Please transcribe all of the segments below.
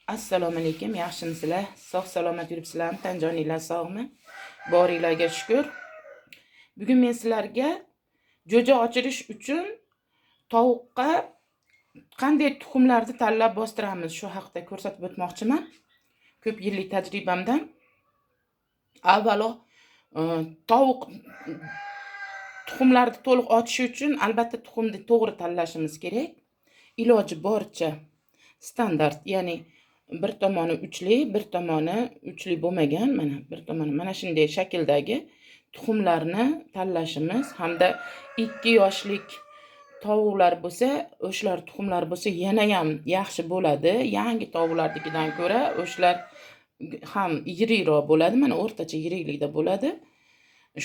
Assalomu alaykum, yaxshimisizlar? Sog' salomat yuribsizlarmi? Tanjoninglar sog'mi? Boringlarga shukr. Bugun men sizlarga jo'ja ochirish uchun tovuqqa qanday tuxumlarni tanlab bostiramiz shu haqida ko'rsatib o'tmoqchiman. Ko'p yillik tajribamdan. Avvalo tovuq tuxumlarni to'liq ochish uchun albatta tuxumni to'g'ri tanlashimiz kerak. Iloji boricha standart, ya'ni bir tomoni uchli, bir tomoni uchli bo'lmagan, bir tomoni mana shunday shakldagi tuxumlarni tanlashimiz hamda 2 yoshlik tovuqlar bo'lsa, o'shalar tuxumlar bo'lsa yana ham yaxshi bo'ladi. Yangi tovuqlarnikidan ko'ra o'shalar ham yiriroq bo'ladi, mana o'rtacha yiriklikda bo'ladi.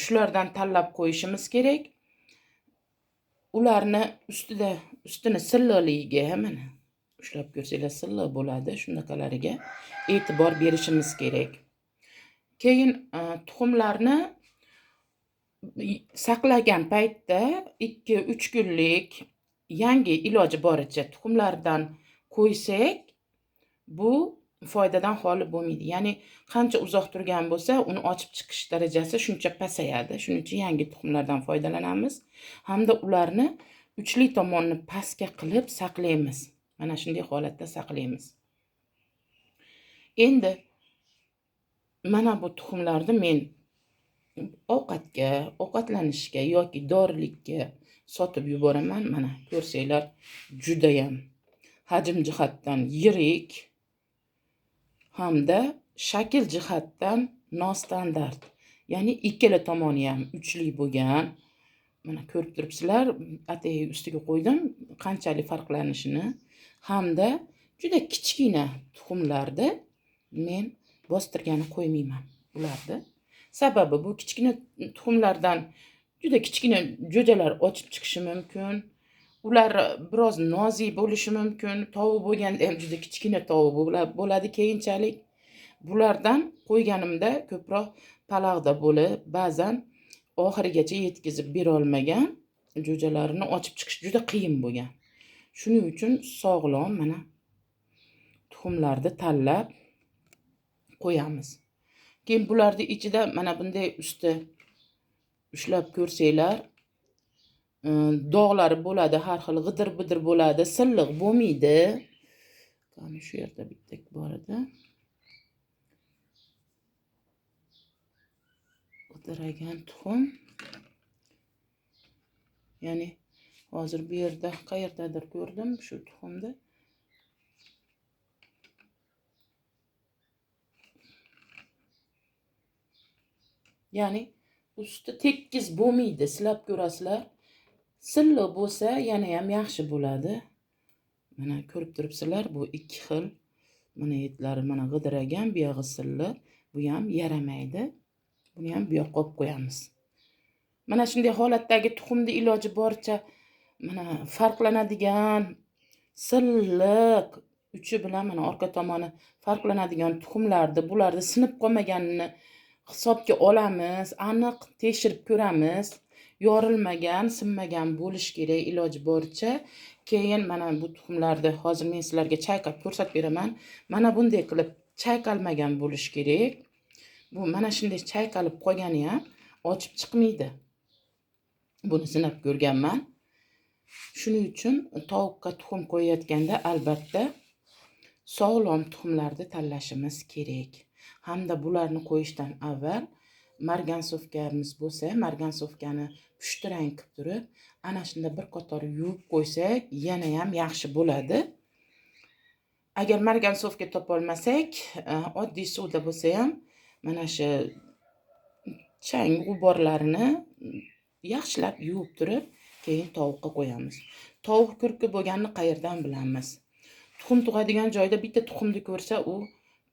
Shulardan tanlab qo'yishimiz kerak. Ularni ustini silliqligiga mana ushlab ko'rsanglar silliq bo'ladi, shunaqalariga e'tibor berishimiz kerak. Keyin tuxumlarni saqlagan paytda 2-3 kunlik yangi iloji boricha tuxumlardan qo'ysak, bu foydadan xoli bo'lmaydi. Ya'ni qancha uzoq turgan bo'lsa, uni ochib chiqish darajasi shuncha pasayadi. Shuning uchun yangi tuxumlardan foydalanamiz hamda ularni uchli tomonni pastga qilib saqlaymiz. Mana shunday holatda saqlaymiz. Endi mana bu tuxumlarni men ovqatlanishga yoki dorilikka sotib yuboraman. Mana ko'rsanglar, juda ham hajm jihatdan yirik hamda shakl jihatdan nostandart. Ya'ni ikkala tomoni ham uchli bo'lgan. Mana ko'rib turibsizlar, atay ustiga qo'ydim qanchalik farqlanishini. Hamda juda kichkina tuxumlarni men bostirgani qo'ymayman bularni. Sababi bu kichkina tuxumlardan juda kichkina jo'jalar ochib chiqishi mumkin. Ular biroz nozik bo'lishi mumkin. Tovuq bo'lganda ham juda kichkina tovuq bo'ladi keyinchalik. Bulardan qo'yganimda ko'proq palag'da bo'lib, ba'zan oxirigacha yetkazib bera olmagan jo'jalarini ochib chiqish juda qiyin bo'lgan. Shuning uchun sog'lom mana tuxumlarni tanlab qo'yamiz. Keyin bularning ichida mana bunday usti ushlab ko'rsanglar, dog'lari bo'ladi, har xil g'idir-bidir bo'ladi, silliq bo'lmaydi. Qani shu yerda bitta bor edi. G'idiragan tuxum. Ya'ni hozir bu yerda qayerdadir ko'rdim shu tuxumni. Ya'ni usti tekis bo'lmaydi, silab ko'rasizlar. Silliq bo'lsa yana ham yaxshi bo'ladi. Mana ko'rib turibsizlar, bu ikki xil. Mana etlari mana g'idiragan, bu yog'i silliq. Bu ham yaramaydi. Buni ham bu yoqqa qo'yib qo'yamiz. Mana shunday holatdagi tuxumni iloji boricha mana farqlanadigan silliq uchi bilan mana orqa tomoni farqlanadigan tuxumlarni, bularni sinib qolmaganini hisobga olamiz, aniq tekshirib ko'ramiz. Yorilmagan, sinmagan bo'lish kerak iloji boricha. Keyin mana bu tuxumlarni hozir men sizlarga chayqab ko'rsatib beraman. Mana bunday qilib chayqalmagan bo'lish kerak. Bu mana shunday chayqalib qolgani ham ochib chiqmaydi. Buni sinab ko'rganman. Shuning uchun tovuqqa tuxum qo'yayotganda albatta sog'lom tuxumlarni tanlashimiz kerak. Hamda bularni qo'yishdan avval margansovkamiz bo'lsa, margansovkani pushtirang qilib turib, ana shunda bir qator yuvib qo'ysak, yana ham yaxshi bo'ladi. Agar margansovka topa olmasak, oddiy suvda bo'lsa ham mana shu chang g'uborlarini yaxshilab yuvib turib, keyin tovuqqa qo'yamiz. Tovuq kurki bo'lganini qayerdan bilamiz? Tuxum tug'adigan joyda bitta tuxumni ko'rsa, u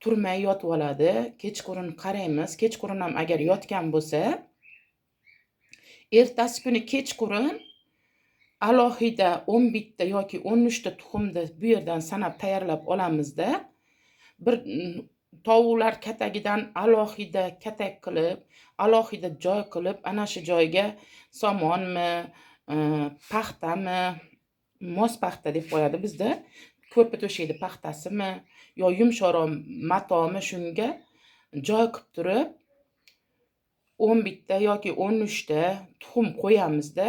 turmay yotib oladi. Kechqurun qaraymiz. Kechqurun ham agar yotgan bo'lsa, ertasi kuni kechqurun alohida 11 ta yoki 13 ta tuxumni bu yerdan sanab tayyorlab olamizda, bir tovuqlar katagidan alohida katak qilib, alohida joy qilib, ana shu joyga somonmi, paxtami, mos paxta deb qo'yadi bizda. ko'rpa to'shaydi paxtasimi yo yumshoqroq matomi shunga joy qilib turib 11 ta yoki 13 ta tuxum qo'yamizda,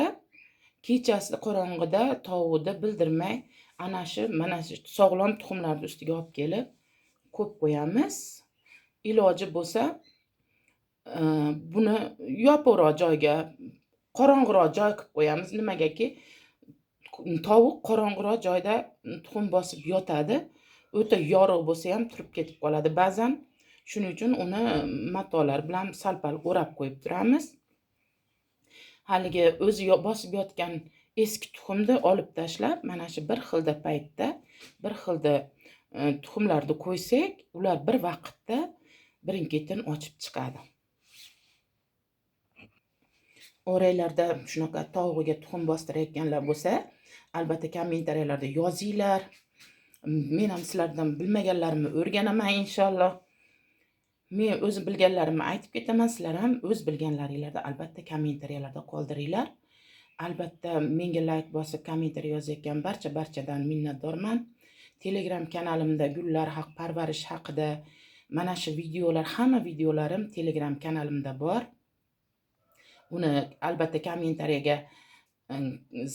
kechasi qorong'ida tovuqni bildirmay mana shu sog'lom tuxumlarni ustiga olib kelib ko'p qo'yamiz. Iloji bo'lsa buni yopiqroq joyga, qorong'iroq joy qilib qo'yamiz. Nimagaki, tovuq qorong'iroq joyda tuxum bosib yotadi. O'ta yorug' bo'lsa ham turib ketib qoladi ba'zan. Shuning uchun uni matolar bilan sal-pal o'rab qo'yib turamiz. Haligi o'zi bosib yotgan eski tuxumni olib tashlab, mana shu bir xilda paytda, bir xilda tuxumlarni qo'ysak, ular bir vaqtda birin-ketin ochib chiqadi. Oraylarda shunaqa tovuqiga tuxum bostirayotganlar bo'lsa, albatta kommentariyalarda yozinglar. Men ham sizlardan bilmaganlarimni o'rganaman inshaalloh. Men o'zim bilganlarimni aytib ketaman, sizlar ham o'z bilganlaringlarni albatta kommentariyalarda qoldiringlar. Albatta menga like bosib kommentariy yozayotgan barchadan minnatdorman. Telegram kanalimda gullar parvarish haqida mana shu videolar, hamma videolarim Telegram kanalimda bor. Uni albatta kommentariyaga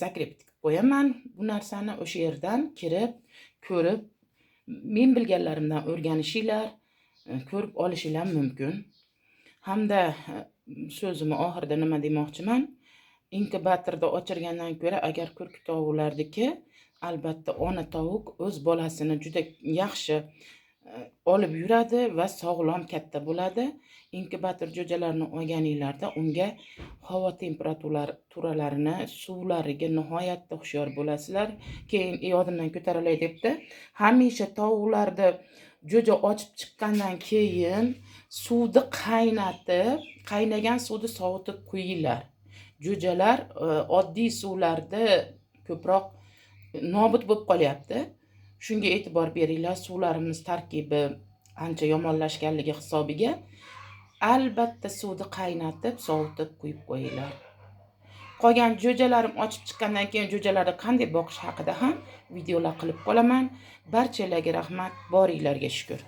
zakrep qilib qo'yaman. Bu narsani o'sha yerdan kirib, ko'rib, men bilganlarimdan o'rganishinglar, ko'rib olishinglar mumkin. Hamda so'zimni oxirida nima demoqchiman? Inkubatorda ochirgandan ko'ra, agar ko'rki tovuqlardiki, albatta ona tovuq o'z bolasini juda yaxshi olib yuradi va sog'lom katta bo'ladi. Inkubator jo'jalarini olganinglarda unga havo temperaturalarini, suvlariga nihoyatda hushyor bo'lasizlar. Keyin yodimdan ko'tarilay debdi. Hamisha tovuqlarni jo'ja ochib chiqqandan keyin suvni qaynatib, qaynagan suvni sovutib qo'yinglar. Jo'jalar oddiy suvlarda ko'proq nobud bo'lib qolyapti. Shunga e'tibor beringlar. Suvlarimiz tarkibi ancha yomonlashganligi hisobiga albatta suvni qaynatib, sovutib qo'yib qo'yinglar. Qolgan jo'jalarim ochib chiqqandan keyin jo'jalarni qanday boqish haqida ham videolar qilib qolaman. Barchalarga rahmat, boringlarga shukr.